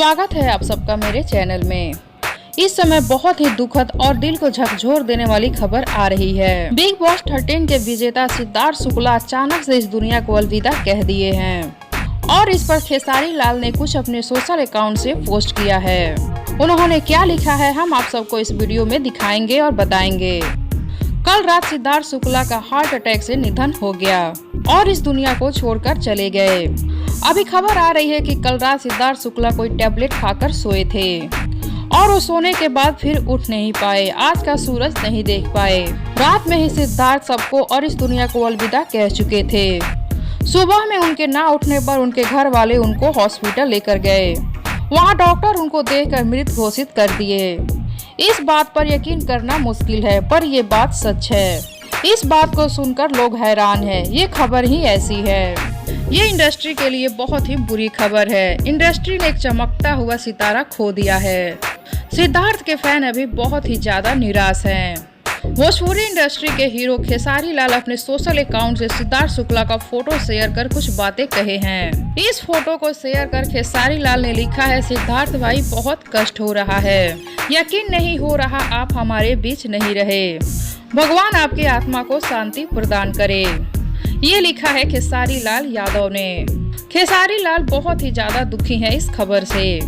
स्वागत है आप सबका मेरे चैनल में। इस समय बहुत ही दुखद और दिल को झकझोर देने वाली खबर आ रही है। बिग बॉस 13 के विजेता सिद्धार्थ शुक्ला अचानक से इस दुनिया को अलविदा कह दिए हैं और इस पर खेसारी लाल ने कुछ अपने सोशल अकाउंट से पोस्ट किया है। उन्होंने क्या लिखा है हम आप सबको इस वीडियो में दिखाएंगे और बताएंगे। कल रात सिद्धार्थ शुक्ला का हार्ट अटैक से निधन हो गया और इस दुनिया को छोड़कर चले गए। अभी खबर आ रही है कि कल रात सिद्धार्थ शुक्ला कोई टैबलेट खाकर सोए थे और वो सोने के बाद फिर उठ नहीं पाए, आज का सूरज नहीं देख पाए। रात में ही सिद्धार्थ सबको और इस दुनिया को अलविदा कह चुके थे। सुबह में उनके ना उठने पर उनके घर वाले उनको हॉस्पिटल लेकर गए। वहाँ डॉक्टर उनको देखकर मृत घोषित कर दिए। इस बात पर यकीन करना मुश्किल है, पर ये बात सच है। इस बात को सुनकर लोग हैरान हैं। ये खबर ही ऐसी है। ये इंडस्ट्री के लिए बहुत ही बुरी खबर है। इंडस्ट्री ने एक चमकता हुआ सितारा खो दिया है। सिद्धार्थ के फैन अभी बहुत ही ज्यादा निराश हैं। भोजपुरी इंडस्ट्री के हीरो खेसारी लाल अपने सोशल अकाउंट से सिद्धार्थ शुक्ला का फोटो शेयर कर कुछ बातें कहे हैं। इस फोटो को शेयर कर खेसारी लाल ने लिखा है, सिद्धार्थ भाई बहुत कष्ट हो रहा है, यकीन नहीं हो रहा आप हमारे बीच नहीं रहे, भगवान आपकी आत्मा को शांति प्रदान करे। ये लिखा है खेसारी लाल यादव ने। खेसारी लाल बहुत ही ज्यादा दुखी हैं इस खबर से।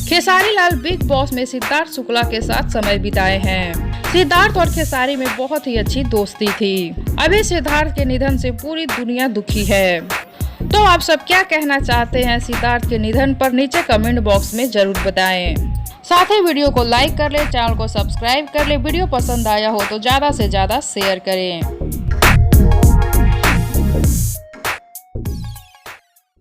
खेसारी लाल बिग बॉस में सिद्धार्थ शुक्ला के साथ समय बिताए हैं। सिद्धार्थ और खेसारी में बहुत ही अच्छी दोस्ती थी। अभी सिद्धार्थ के निधन से पूरी दुनिया दुखी है। तो आप सब क्या कहना चाहते हैं सिद्धार्थ के निधन पर, नीचे कमेंट बॉक्स में जरूर बताएं। साथ ही वीडियो को लाइक कर ले, चैनल को सब्सक्राइब कर ले। वीडियो पसंद आया हो तो ज्यादा से ज्यादा शेयर करें।